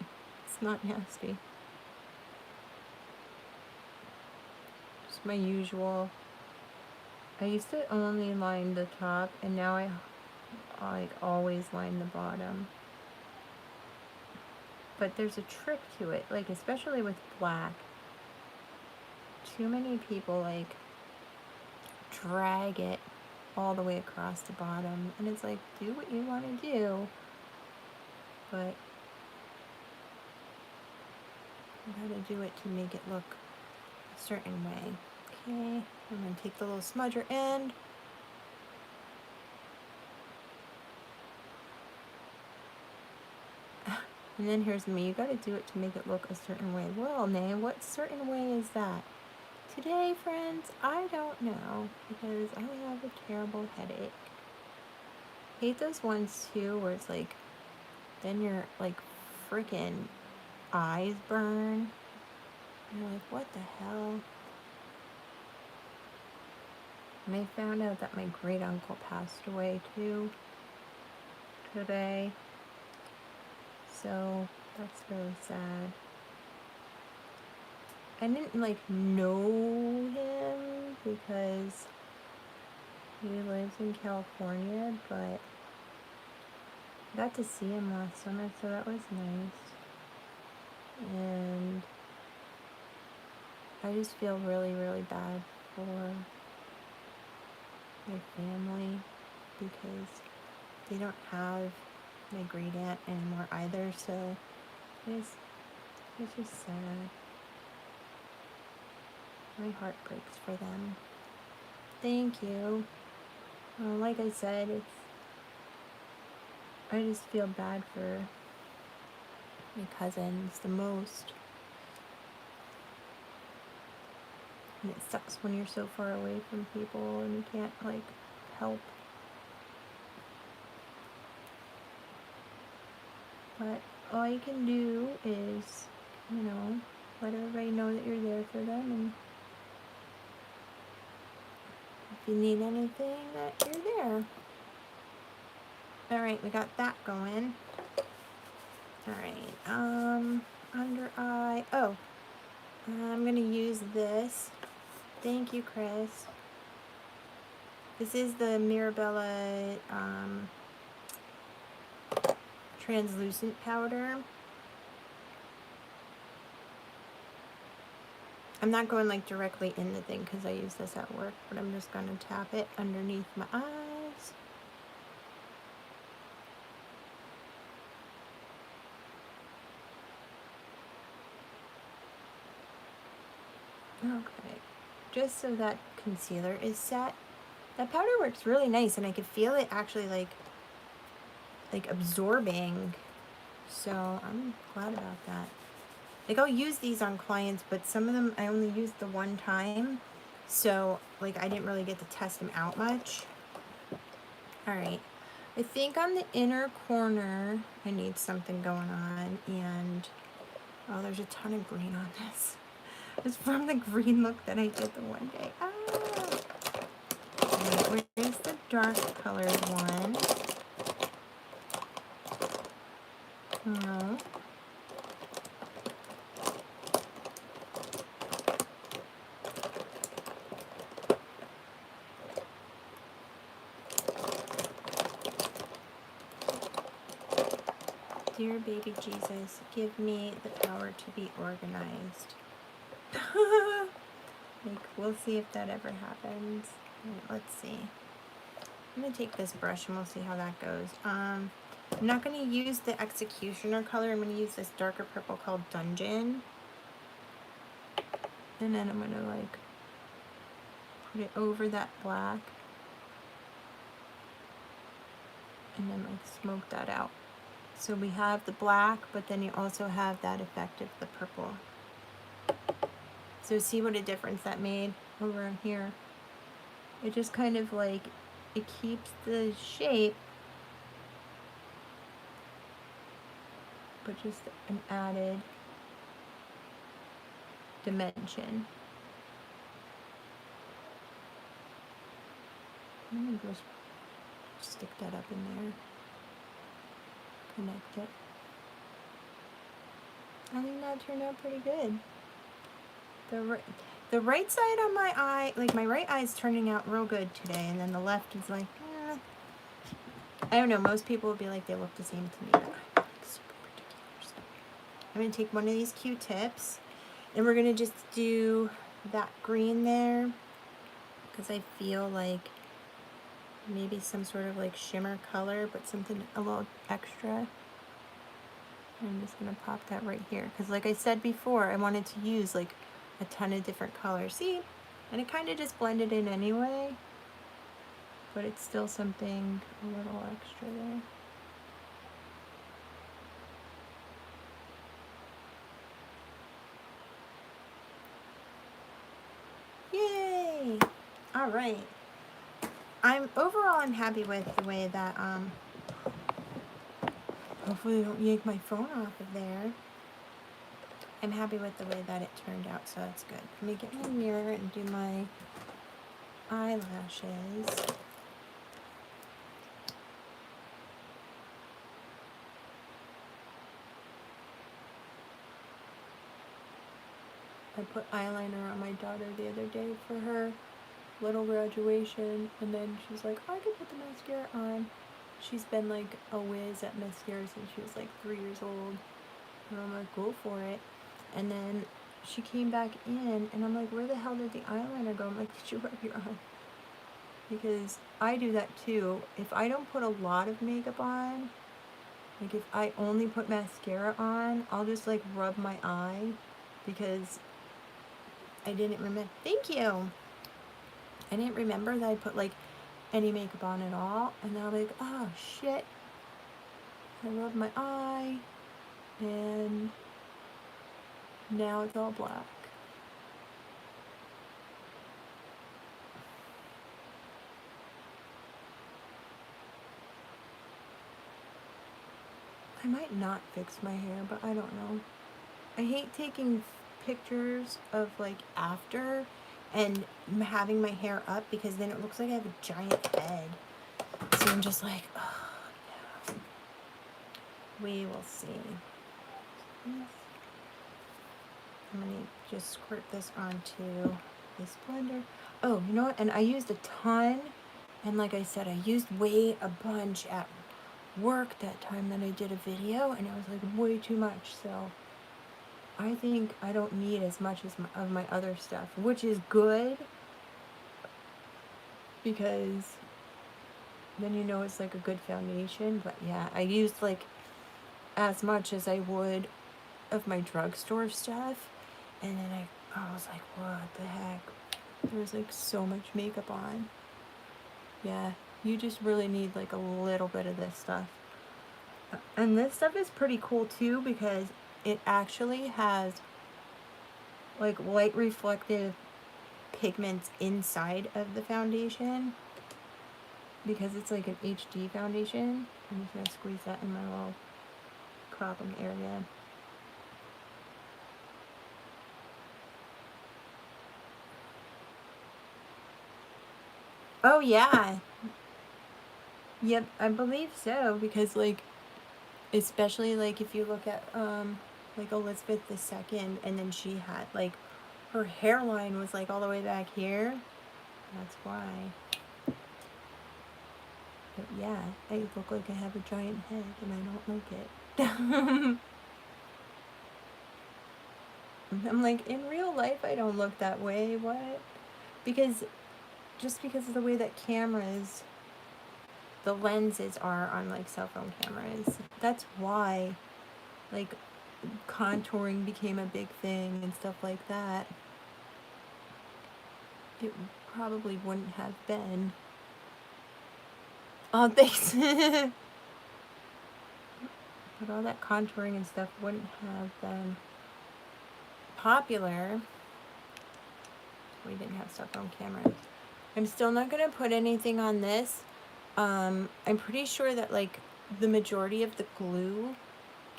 nasty. It's my usual. I used to only line the top, and now I like always line the bottom. But there's a trick to it, like especially with black. Too many people like drag it all the way across the bottom, and it's like, do what you want to do, but you gotta do it to make it look a certain way. Okay, I'm gonna take the little smudger end. And then here's me. You gotta do it to make it look a certain way. Well, Nay, what certain way is that? Today, friends, I don't know, because I have a terrible headache. I hate those ones too where it's like, then your like freaking eyes burn. You're like, what the hell? And I found out that my great uncle passed away too today. So that's really sad. I didn't like know him because he lives in California, but I got to see him last summer, so that was nice. And I just feel really, really bad for my family because they don't have my great aunt anymore either, so it's just sad. My heart breaks for them. Thank you. Like I said, I just feel bad for my cousins the most. And it sucks when you're so far away from people and you can't like help. But all you can do is, you know, let everybody know that you're there for them, and if you need anything, that you're there. Alright, we got that going. Alright, under eye. Oh, I'm going to use this. Thank you, Chris. This is the Mirabella translucent powder. I'm not going like directly in the thing because I use this at work, but I'm just going to tap it underneath my eyes. Okay, just so that concealer is set. That powder works really nice, and I could feel it actually like absorbing, so I'm glad about that. Like, I'll use these on clients, but some of them I only used the one time, so like I didn't really get to test them out much. Alright, I think on the inner corner I need something going on, and oh, there's a ton of green on this. It's from the green look that I did the one day. Right, where's the dark colored one? No. Dear baby Jesus, give me the power to be organized. Like, we'll see if that ever happens. Let's see. I'm going to take this brush and we'll see how that goes. I'm not going to use the Executioner color. I'm going to use this darker purple called Dungeon. And then I'm going to like put it over that black. And then like smoke that out. So we have the black, but then you also have that effect of the purple. So see what a difference that made over in here. It just kind of like, it keeps the shape, but just an added dimension. I'm gonna just stick that up in there. connect it. I think that turned out pretty good. The right side on my eye, like my right eye is turning out real good today, and then the left is like, I don't know, most people would be like they look the same to me, but I'm like super particular. So I'm going to take one of these Q-tips, and we're going to just do that green there, because I feel like maybe some sort of like shimmer color, but something a little extra. I'm just going to pop that right here, because like I said before, I wanted to use like a ton of different colors. See? And it kind of just blended in anyway, but it's still something a little extra there. Yay! All right. I'm happy with the way that, hopefully I don't yank my phone off of there. I'm happy with the way that it turned out, so that's good. Let me get my mirror and do my eyelashes. I put eyeliner on my daughter the other day for her little graduation, and then she's like, I could put the mascara on. She's been like a whiz at mascara since she was like 3 years old, and I'm like, go for it. And then she came back in, and I'm like, where the hell did the eyeliner go? I'm like, did you rub your eye? Because I do that too. If I don't put a lot of makeup on, like if I only put mascara on, I'll just like rub my eye, because I didn't remember. Thank you. I didn't remember that I put like any makeup on at all, and now I'm like, oh shit. I rubbed my eye, and now it's all black. I might not fix my hair, but I don't know. I hate taking pictures of like after and having my hair up, because then it looks like I have a giant head. So I'm just like, oh no. We will see. I'm gonna just squirt this onto this blender. Oh, you know what? And I used a ton, and like I said, I used way a bunch at work that time that I did a video, and it was like way too much. So I think I don't need as much as of my other stuff, which is good, because then you know it's like a good foundation. But yeah, I used like as much as I would of my drugstore stuff, and then I was like, what the heck? There's like so much makeup on. Yeah, you just really need like a little bit of this stuff. And this stuff is pretty cool too, because it actually has like light reflective pigments inside of the foundation, because it's like an HD foundation. I'm just gonna squeeze that in my little problem area. Oh yeah. Yep, I believe so, because like, especially like if you look at like Elizabeth II, and then she had like her hairline was like all the way back here. That's why. But yeah, I look like I have a giant head, and I don't like it. I'm like, in real life I don't look that way. What? Because just because of the way that cameras, the lenses are on like cell phone cameras. That's why like contouring became a big thing and stuff like that. It probably wouldn't have been. Oh, thanks. But all that contouring and stuff wouldn't have been popular. We didn't have cell phone cameras. I'm still not going to put anything on this. I'm pretty sure that like the majority of the glue,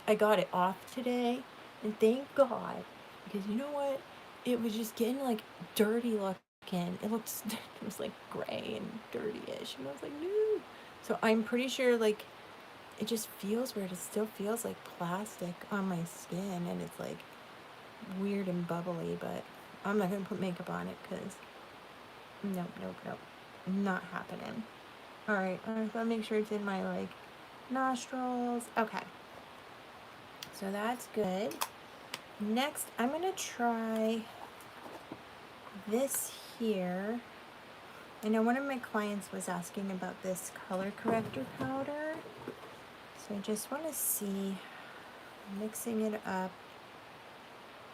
I got it off today, and thank God, because you know what? It was just getting like dirty looking. It was like gray and dirty-ish, and I was like, no. So I'm pretty sure like it just feels weird. It still feels like plastic on my skin, and it's like weird and bubbly, but I'm not gonna put makeup on it because nope, nope, nope, not happening. All right, I gotta make sure it's in my like nostrils. Okay, so that's good. Next, I'm gonna try this here. I know one of my clients was asking about this color corrector powder, so I just want to see, mixing it up.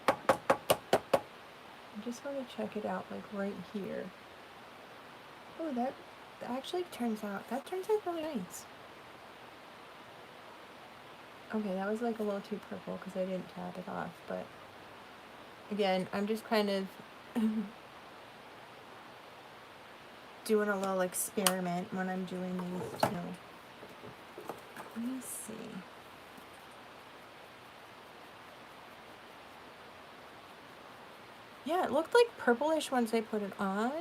I just want to check it out, like right here. Oh, that actually turns out really nice. Okay, that was like a little too purple because I didn't tap it off, but again, I'm just kind of doing a little experiment when I'm doing these too. Let me see. Yeah, it looked like purplish once I put it on.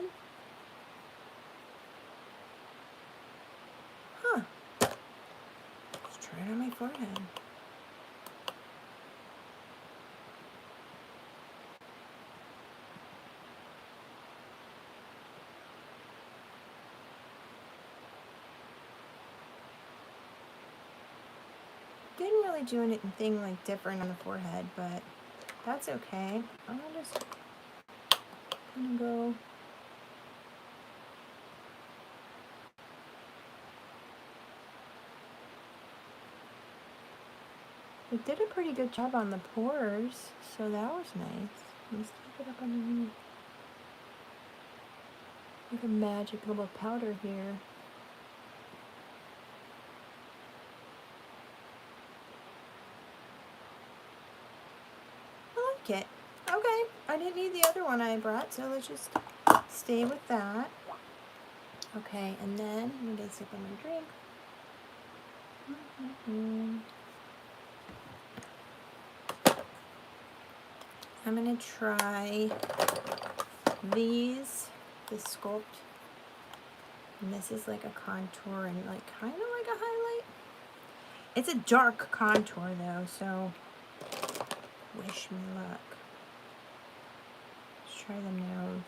Huh. Let's try it on my forehead. Didn't really do anything like different on the forehead, but that's okay. I'm gonna just kind of go. It did a pretty good job on the pores, so that was nice. Let's take it up underneath. Like a magic little powder here. I like it. Okay, I didn't need the other one I brought, so let's just stay with that. Okay, and then I'm gonna sip on my drink. I'm gonna try these, the Sculpt. And this is like a contour and like kind of like a highlight. It's a dark contour though, so wish me luck. Let's try the nose.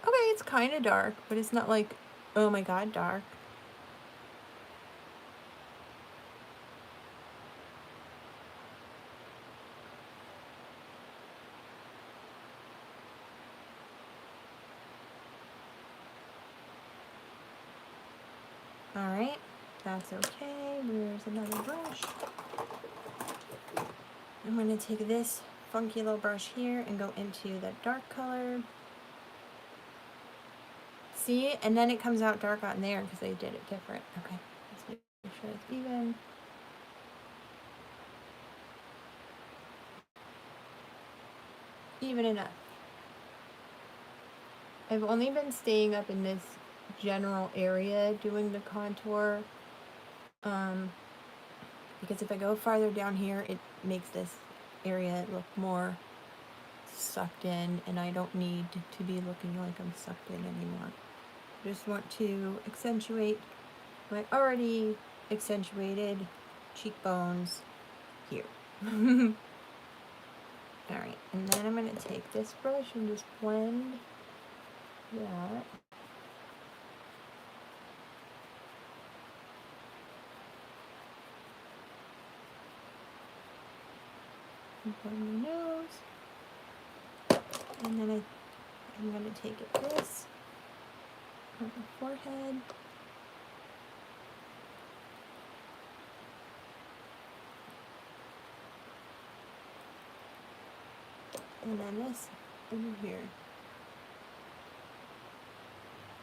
Okay, it's kind of dark, but it's not like, oh my god, dark. Alright, that's okay. Where's another brush? I'm going to take this funky little brush here and go into the dark color. See? And then it comes out dark on there because I did it different. Okay, let's make sure it's even. Even enough. I've only been staying up in this general area doing the contour because if I go farther down here it makes this area look more sucked in, and I don't need to be looking like I'm sucked in anymore. I just want to accentuate my already accentuated cheekbones here. Alright, and then I'm going to take this brush and just blend that. On my nose, and then I'm going to take this on my forehead, and then this over here.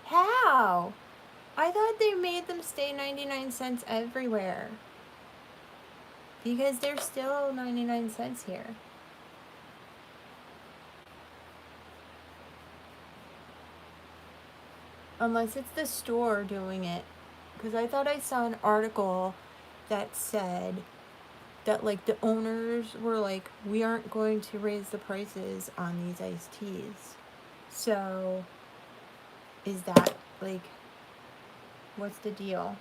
How? I thought they made them stay 99 cents everywhere. Because they're still 99 cents here. Unless it's the store doing it. Because I thought I saw an article that said that like the owners were like, we aren't going to raise the prices on these iced teas. So is that like What's the deal?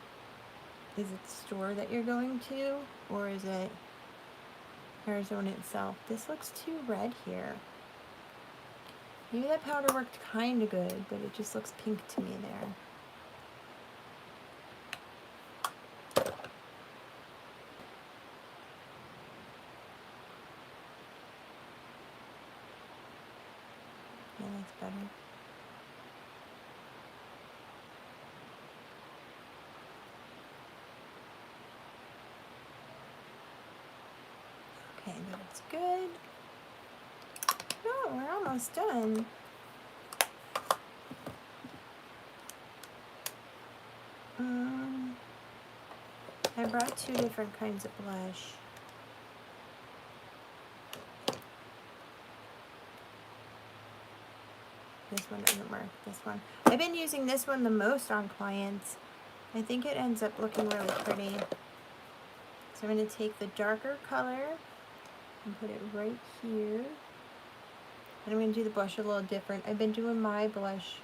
Is it the store that you're going to, or is it Arizona itself? This looks too red here. Maybe that powder worked kind of good, but it just looks pink to me there. Yeah, that's better. Okay, that's good. Oh, we're almost done. I brought 2 different kinds of blush. This one doesn't work, this one. I've been using this one the most on clients. I think it ends up looking really pretty. So I'm going to take the darker color and put it right here. And I'm going to do the blush a little different. I've been doing my blush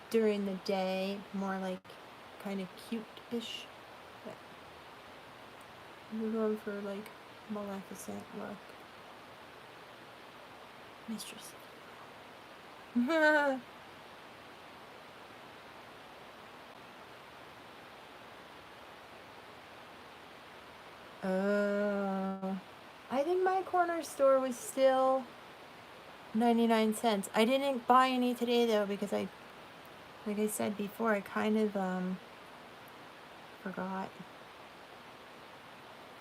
during the day, more like kind of cute-ish. But we're going for like Maleficent look. Mistress. Oh, I think my corner store was still 99 cents. I didn't buy any today though because like I said before, I kind of forgot.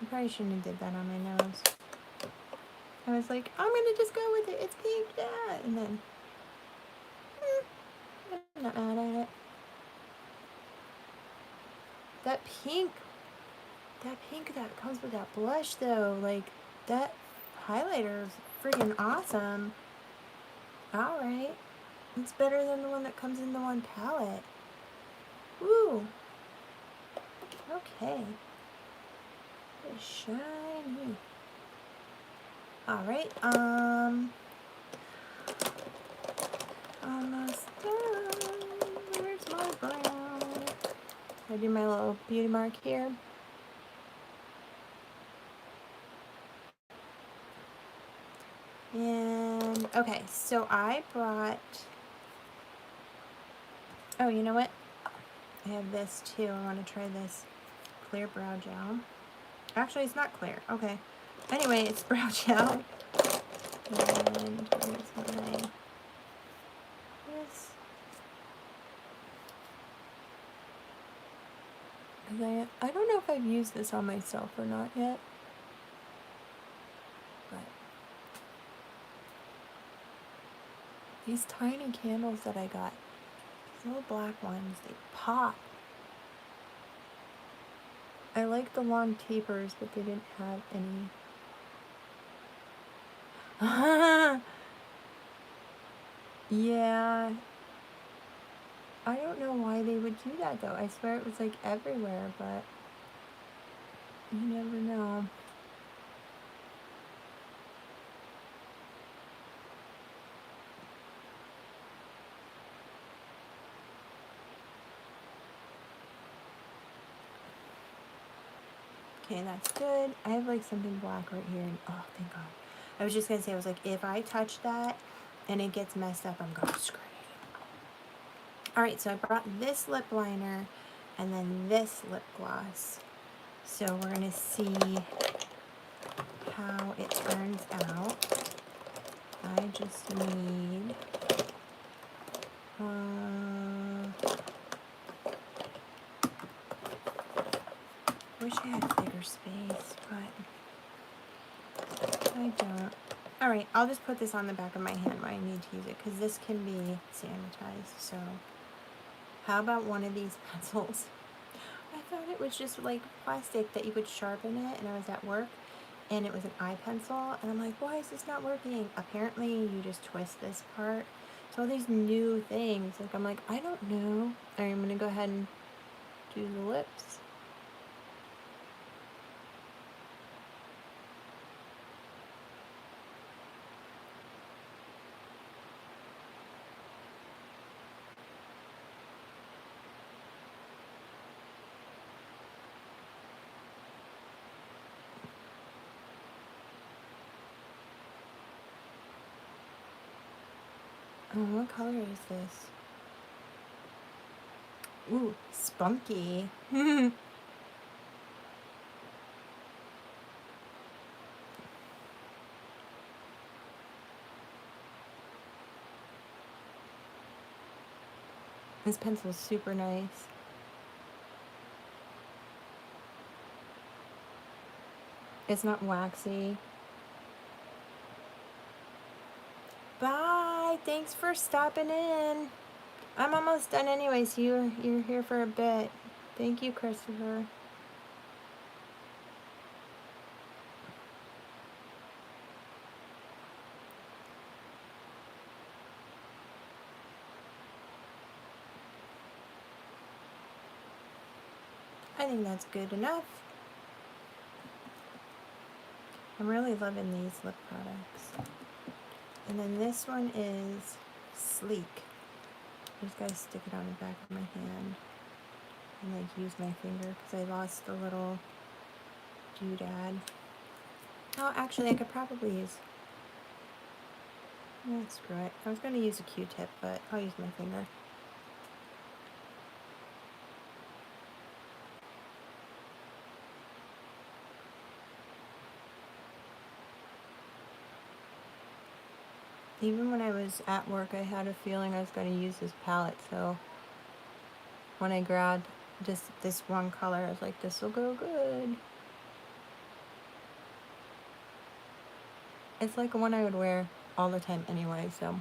I probably shouldn't have did that on my nose. I was like, I'm gonna just go with it. It's pink, yeah. And then, I'm not mad at it. That pink that comes with that blush though, like that highlighter is freaking awesome. All right, it's better than the one that comes in the one palette. Woo. Okay. It's shiny. All right. Almost done. Where's my brown? I do my little beauty mark here. And okay, so I brought. Oh, you know what? I have this too. I want to try this clear brow gel. Actually, it's not clear. Okay. Anyway, it's brow gel. And where's my this? Because I don't know if I've used this on myself or not yet. But these tiny candles that I got, these little black ones, they pop. I like the long tapers, but they didn't have any. Yeah. I don't know why they would do that though. I swear it was like everywhere, but you never know. Okay, that's good. I have like something black right here. And, oh, thank God. I was just going to say, I was like, if I touch that and it gets messed up, I'm going to screw it. All right, so I brought this lip liner and then this lip gloss. So we're going to see how it turns out. I just need... wish I had bigger space, but I don't. Alright, I'll just put this on the back of my hand when I need to use it, because this can be sanitized, so how about one of these pencils? I thought it was just like plastic that you would sharpen it, and I was at work, and it was an eye pencil, and I'm like, why is this not working? Apparently, you just twist this part. So all these new things, like I'm like, I don't know. Alright, I'm going to go ahead and do the lips. Oh, what color is this? Ooh, Spunky. This pencil is super nice. It's not waxy. Bye. Thanks for stopping in. I'm almost done anyways. You're here for a bit. Thank you, Christopher. I think that's good enough. I'm really loving these lip products. And then this one is Sleek. I just gotta stick it on the back of my hand and like use my finger because I lost the little doodad. Oh, actually I could probably use, screw it. I was gonna use a Q-tip, but I'll use my finger. Even when I was at work, I had a feeling I was going to use this palette, so when I grabbed just this one color, I was like, this will go good. It's like one I would wear all the time anyway, so.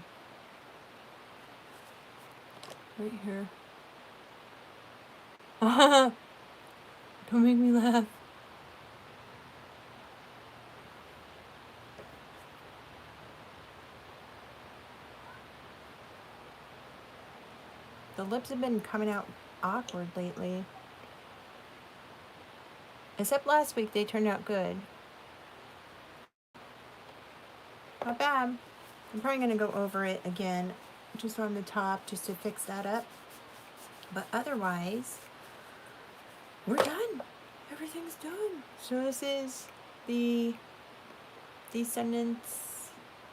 Right here. Don't make me laugh. The lips have been coming out awkward lately. Except last week, they turned out good. Not bad. I'm probably going to go over it again, just on the top, just to fix that up. But otherwise, we're done. Everything's done. So this is the Descendants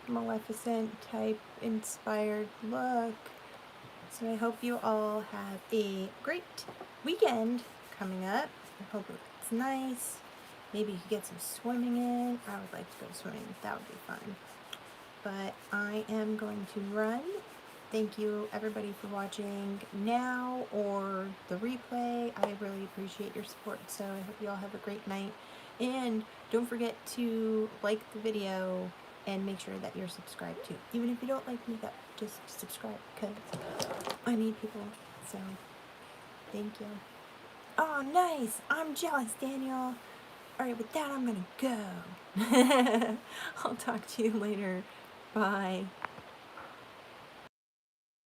Maleficent type inspired look. So I hope you all have a great weekend coming up. I hope it's nice. Maybe you could get some swimming in. I would like to go swimming. That would be fun. But I am going to run. Thank you everybody for watching now or the replay. I really appreciate your support. So I hope you all have a great night. And don't forget to like the video and make sure that you're subscribed too. Even if you don't like makeup, just subscribe because I need people. So thank you. Oh, nice. I'm jealous, Daniel. All right, with that, I'm gonna go. I'll talk to you later. Bye.